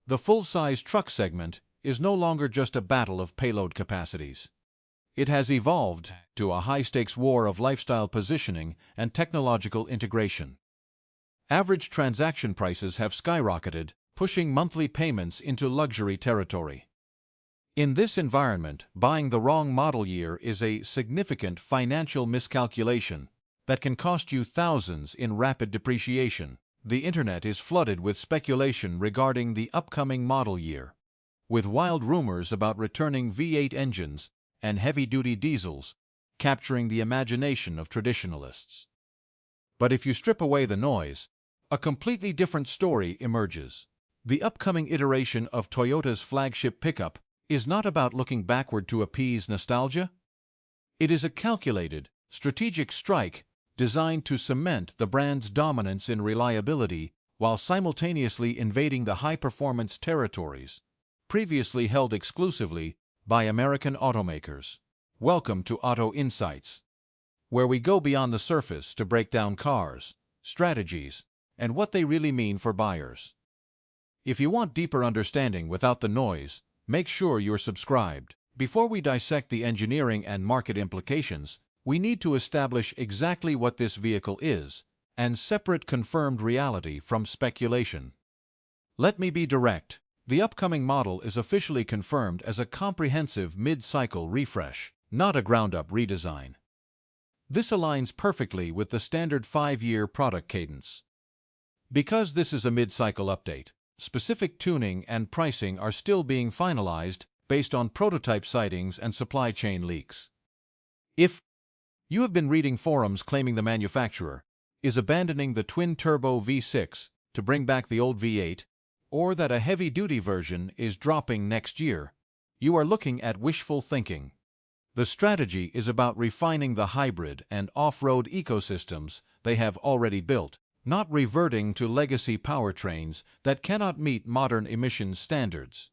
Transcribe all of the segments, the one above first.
The full-size truck segment is no longer just a battle of payload capacities. It has evolved to a high-stakes war of lifestyle positioning and technological integration. Average transaction prices have skyrocketed, pushing monthly payments into luxury territory. In this environment, buying the wrong model year is a significant financial miscalculation that can cost you thousands in rapid depreciation. The internet is flooded with speculation regarding the upcoming model year, with wild rumors about returning V8 engines and heavy-duty diesels capturing the imagination of traditionalists. But if you strip away the noise, a completely different story emerges. The upcoming iteration of Toyota's flagship pickup is not about looking backward to appease nostalgia. It is a calculated, strategic strike designed to cement the brand's dominance in reliability while simultaneously invading the high-performance territories previously held exclusively by American automakers. Welcome to Auto Insights, where we go beyond the surface to break down cars, strategies, and what they really mean for buyers. If you want deeper understanding without the noise, make sure you're subscribed. Before we dissect the engineering and market implications, we need to establish exactly what this vehicle is and separate confirmed reality from speculation. Let me be direct. The upcoming model is officially confirmed as a comprehensive mid-cycle refresh, not a ground-up redesign. This aligns perfectly with the standard 5-year product cadence. Because this is a mid-cycle update, specific tuning and pricing are still being finalized based on prototype sightings and supply chain leaks. If you have been reading forums claiming the manufacturer is abandoning the twin-turbo V6 to bring back the old V8, or that a heavy-duty version is dropping next year, you are looking at wishful thinking. The strategy is about refining the hybrid and off-road ecosystems they have already built, not reverting to legacy powertrains that cannot meet modern emissions standards.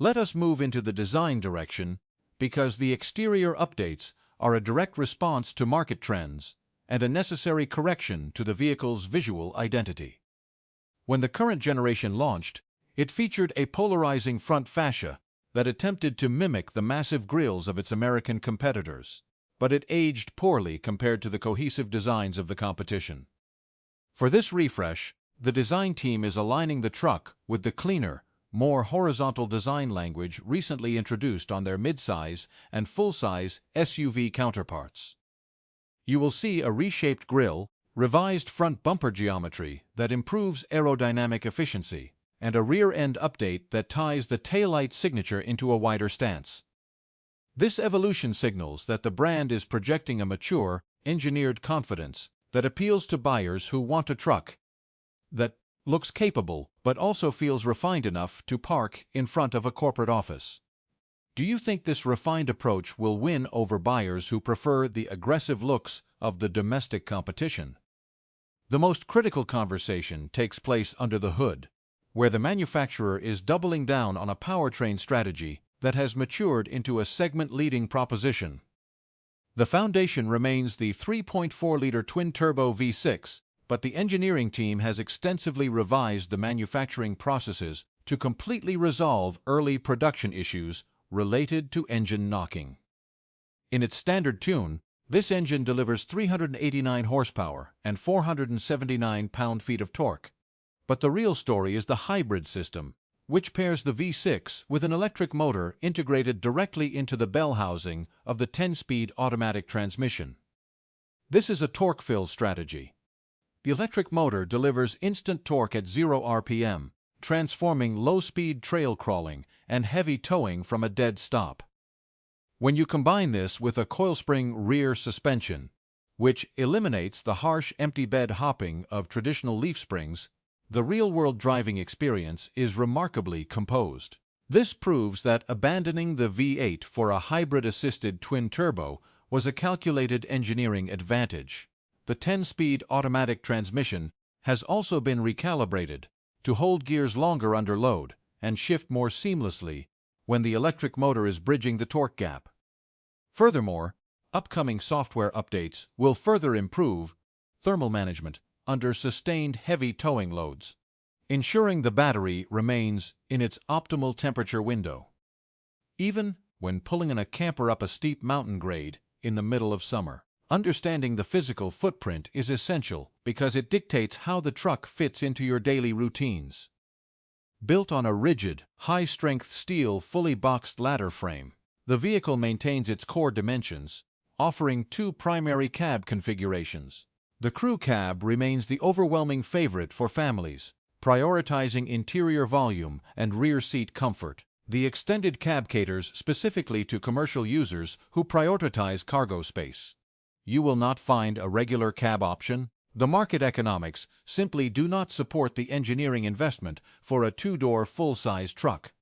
Let us move into the design direction, because the exterior updates are a direct response to market trends and a necessary correction to the vehicle's visual identity. When the current generation launched, it featured a polarizing front fascia that attempted to mimic the massive grilles of its American competitors, but it aged poorly compared to the cohesive designs of the competition. For this refresh, the design team is aligning the truck with the cleaner, more horizontal design language recently introduced on their midsize and full-size SUV counterparts. You will see a reshaped grille, revised front bumper geometry that improves aerodynamic efficiency, and a rear-end update that ties the taillight signature into a wider stance. This evolution signals that the brand is projecting a mature, engineered confidence that appeals to buyers who want a truck that looks capable but also feels refined enough to park in front of a corporate office. Do you think this refined approach will win over buyers who prefer the aggressive looks of the domestic competition? The most critical conversation takes place under the hood, where the manufacturer is doubling down on a powertrain strategy that has matured into a segment-leading proposition. The foundation remains the 3.4-liter twin-turbo V6, but the engineering team has extensively revised the manufacturing processes to completely resolve early production issues related to engine knocking. In its standard tune, this engine delivers 389 horsepower and 479 pound-feet of torque. But the real story is the hybrid system, which pairs the V6 with an electric motor integrated directly into the bell housing of the 10-speed automatic transmission. This is a torque-fill strategy. The electric motor delivers instant torque at 0 RPM, transforming low-speed trail crawling and heavy towing from a dead stop. When you combine this with a coil-spring rear suspension, which eliminates the harsh empty bed hopping of traditional leaf springs, the real-world driving experience is remarkably composed. This proves that abandoning the V8 for a hybrid-assisted twin-turbo was a calculated engineering advantage. The 10-speed automatic transmission has also been recalibrated to hold gears longer under load and shift more seamlessly when the electric motor is bridging the torque gap. Furthermore, upcoming software updates will further improve thermal management under sustained heavy towing loads. ensuring the battery remains in its optimal temperature window, even when pulling in a camper up a steep mountain grade in the middle of summer. Understanding the physical footprint is essential because it dictates how the truck fits into your daily routines. Built on a rigid, high-strength steel fully boxed ladder frame, the vehicle maintains its core dimensions, offering two primary cab configurations. The crew cab remains the overwhelming favorite for families, prioritizing interior volume and rear seat comfort. The extended cab caters specifically to commercial users who prioritize cargo space. You will not find a regular cab option. The market economics simply do not support the engineering investment for a two-door full-size truck.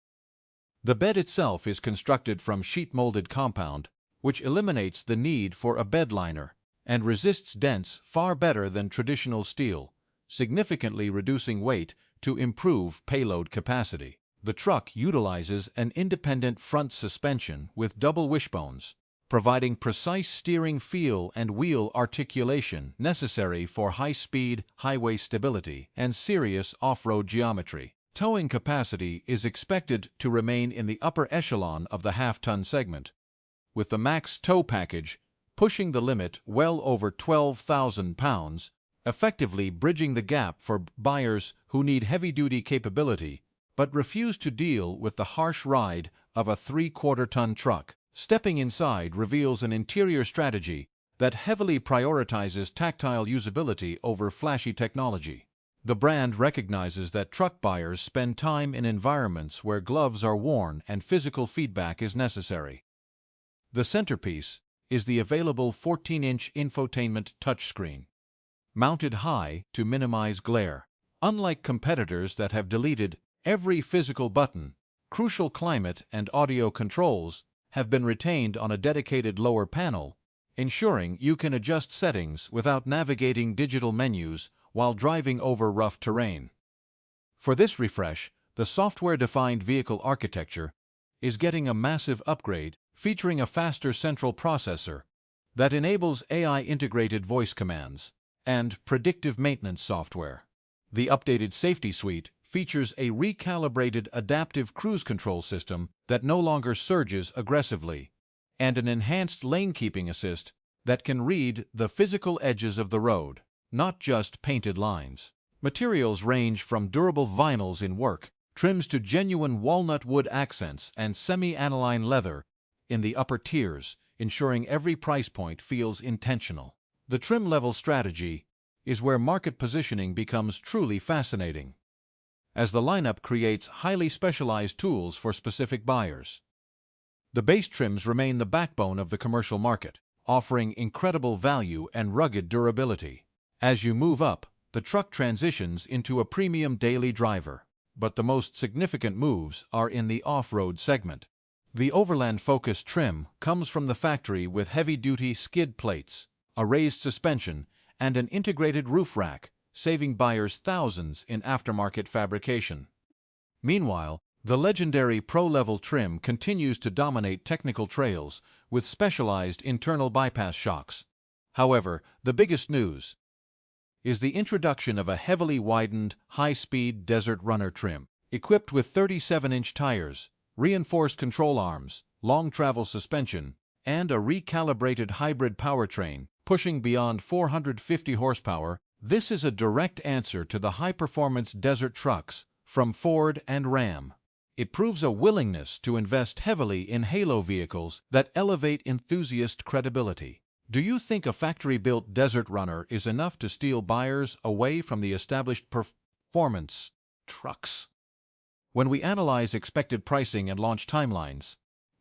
The bed itself is constructed from sheet-molded compound, which eliminates the need for a bed liner and resists dents far better than traditional steel, significantly reducing weight to improve payload capacity. The truck utilizes an independent front suspension with double wishbones, providing precise steering feel and wheel articulation necessary for high-speed highway stability and serious off-road geometry. Towing capacity is expected to remain in the upper echelon of the half-ton segment, with the max tow package pushing the limit well over 12,000 pounds, effectively bridging the gap for buyers who need heavy-duty capability but refuse to deal with the harsh ride of a 3/4-ton truck. Stepping inside reveals an interior strategy that heavily prioritizes tactile usability over flashy technology. The brand recognizes that truck buyers spend time in environments where gloves are worn and physical feedback is necessary. The centerpiece is the available 14-inch infotainment touchscreen, mounted high to minimize glare. Unlike competitors that have deleted every physical button, crucial climate and audio controls have been retained on a dedicated lower panel, ensuring you can adjust settings without navigating digital menus while driving over rough terrain. For this refresh, the software-defined vehicle architecture is getting a massive upgrade, featuring a faster central processor that enables AI-integrated voice commands and predictive maintenance software. The updated safety suite features a recalibrated adaptive cruise control system that no longer surges aggressively, and an enhanced lane-keeping assist that can read the physical edges of the road, not just painted lines. Materials range from durable vinyls in work trims to genuine walnut wood accents and semi-aniline leather in the upper tiers, ensuring every price point feels intentional. The trim-level strategy is where market positioning becomes truly fascinating, as the lineup creates highly specialized tools for specific buyers. The base trims remain the backbone of the commercial market, offering incredible value and rugged durability. As you move up, the truck transitions into a premium daily driver, but the most significant moves are in the off-road segment. The overland-focused trim comes from the factory with heavy-duty skid plates, a raised suspension, and an integrated roof rack, saving buyers thousands in aftermarket fabrication. Meanwhile, the legendary Pro-level trim continues to dominate technical trails with specialized internal bypass shocks. However, the biggest news is the introduction of a heavily widened, high-speed Desert Runner trim, equipped with 37-inch tires, reinforced control arms, long-travel suspension, and a recalibrated hybrid powertrain, pushing beyond 450 horsepower. This is a direct answer to the high-performance desert trucks from Ford and Ram. It proves a willingness to invest heavily in halo vehicles that elevate enthusiast credibility. Do you think a factory-built Desert Runner is enough to steal buyers away from the established performance trucks? When we analyze expected pricing and launch timelines,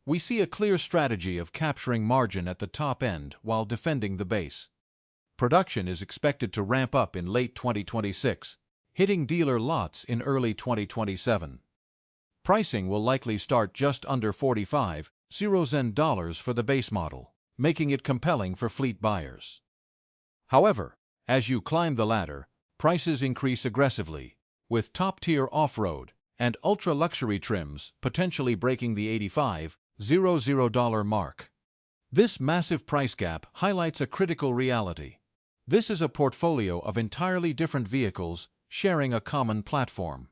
we see a clear strategy of capturing margin at the top end while defending the base. Production is expected to ramp up in late 2026, hitting dealer lots in early 2027. Pricing will likely start just under $45,000 for the base model, making it compelling for fleet buyers. However, as you climb the ladder, prices increase aggressively, with top-tier off-road and ultra-luxury trims potentially breaking the $85,000 mark. This massive price gap highlights a critical reality. This is a portfolio of entirely different vehicles sharing a common platform.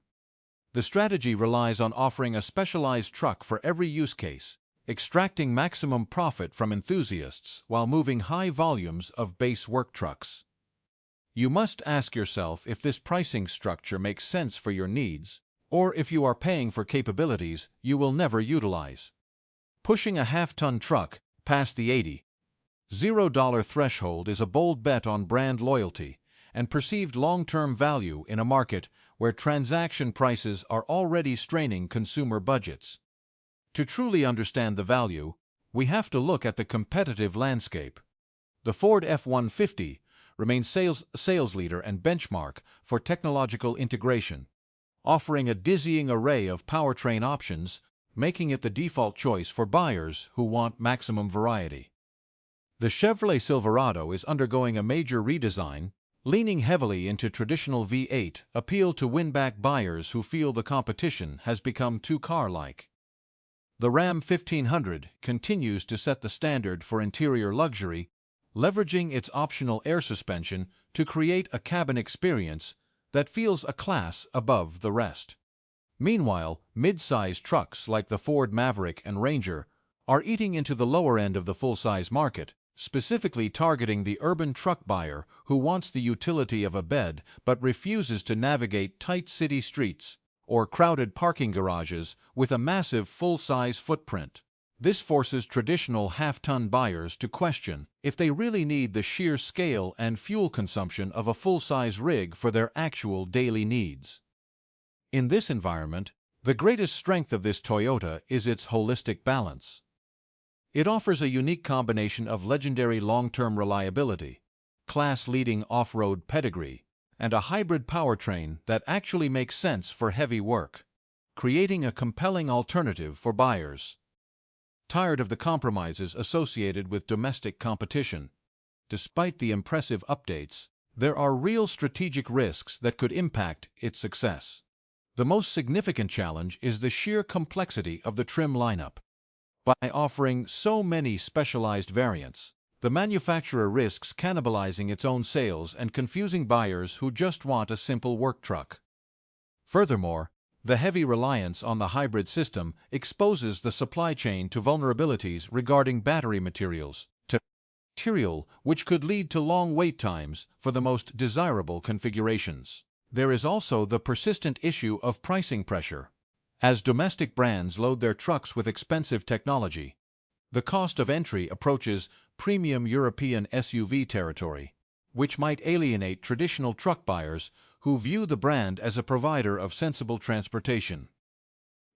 The strategy relies on offering a specialized truck for every use case, extracting maximum profit from enthusiasts while moving high volumes of base work trucks. You must ask yourself if this pricing structure makes sense for your needs, or if you are paying for capabilities you will never utilize. Pushing a half-ton truck past the $80,000 threshold is a bold bet on brand loyalty and perceived long-term value in a market where transaction prices are already straining consumer budgets. To truly understand the value, we have to look at the competitive landscape. The Ford F-150 remains sales leader and benchmark for technological integration, offering a dizzying array of powertrain options, making it the default choice for buyers who want maximum variety. The Chevrolet Silverado is undergoing a major redesign, leaning heavily into traditional V8 appeal to win back buyers who feel the competition has become too car-like. The Ram 1500 continues to set the standard for interior luxury, leveraging its optional air suspension to create a cabin experience that feels a class above the rest. Meanwhile, mid-size trucks like the Ford Maverick and Ranger are eating into the lower end of the full-size market, specifically targeting the urban truck buyer who wants the utility of a bed but refuses to navigate tight city streets or crowded parking garages with a massive full-size footprint. This forces traditional half-ton buyers to question if they really need the sheer scale and fuel consumption of a full-size rig for their actual daily needs. In this environment, the greatest strength of this Toyota is its holistic balance. It offers a unique combination of legendary long-term reliability, class-leading off-road pedigree, and a hybrid powertrain that actually makes sense for heavy work, creating a compelling alternative for buyers. Tired of the compromises associated with domestic competition? Despite the impressive updates, there are real strategic risks that could impact its success. The most significant challenge is the sheer complexity of the trim lineup. By offering so many specialized variants, the manufacturer risks cannibalizing its own sales and confusing buyers who just want a simple work truck. Furthermore, the heavy reliance on the hybrid system exposes the supply chain to vulnerabilities regarding battery materials, which could lead to long wait times for the most desirable configurations. There is also the persistent issue of pricing pressure. As domestic brands load their trucks with expensive technology, the cost of entry approaches premium European SUV territory, which might alienate traditional truck buyers who view the brand as a provider of sensible transportation.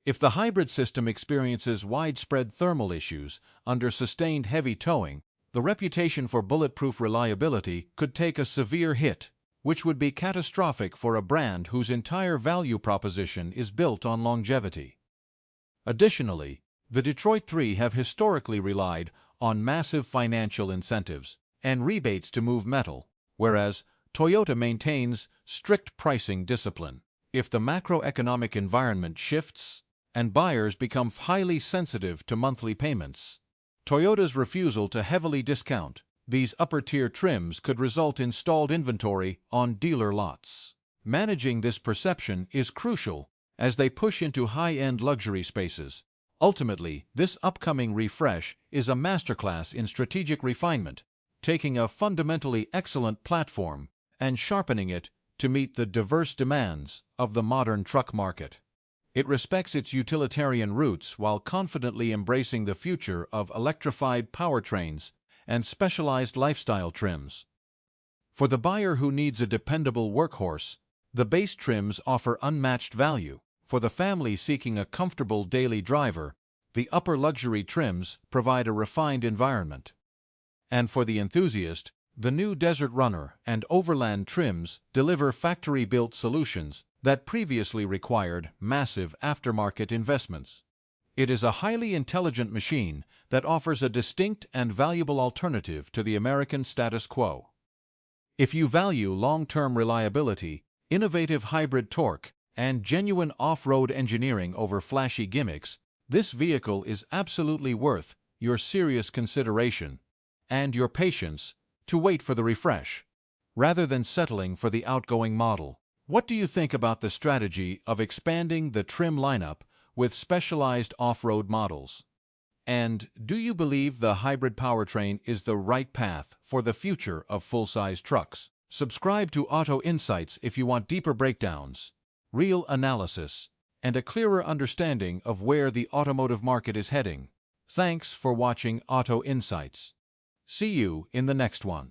If the hybrid system experiences widespread thermal issues under sustained heavy towing, the reputation for bulletproof reliability could take a severe hit, which would be catastrophic for a brand whose entire value proposition is built on longevity. Additionally, the Detroit Three have historically relied on massive financial incentives and rebates to move metal, whereas Toyota maintains strict pricing discipline. If the macroeconomic environment shifts and buyers become highly sensitive to monthly payments, Toyota's refusal to heavily discount these upper-tier trims could result in stalled inventory on dealer lots. Managing this perception is crucial as they push into high-end luxury spaces. Ultimately, this upcoming refresh is a masterclass in strategic refinement, taking a fundamentally excellent platform and sharpening it to meet the diverse demands of the modern truck market. It respects its utilitarian roots while confidently embracing the future of electrified powertrains and specialized lifestyle trims. For the buyer who needs a dependable workhorse, the base trims offer unmatched value. For the family seeking a comfortable daily driver, the upper luxury trims provide a refined environment. And for the enthusiast, the new Desert Runner and Overland trims deliver factory-built solutions that previously required massive aftermarket investments. It is a highly intelligent machine that offers a distinct and valuable alternative to the American status quo. If you value long-term reliability, innovative hybrid torque, and genuine off-road engineering over flashy gimmicks, this vehicle is absolutely worth your serious consideration and your patience to wait for the refresh, rather than settling for the outgoing model. What do you think about the strategy of expanding the trim lineup with specialized off-road models? And do you believe the hybrid powertrain is the right path for the future of full-size trucks? Subscribe to Auto Insights if you want deeper breakdowns, real analysis, and a clearer understanding of where the automotive market is heading. Thanks for watching Auto Insights. See you in the next one.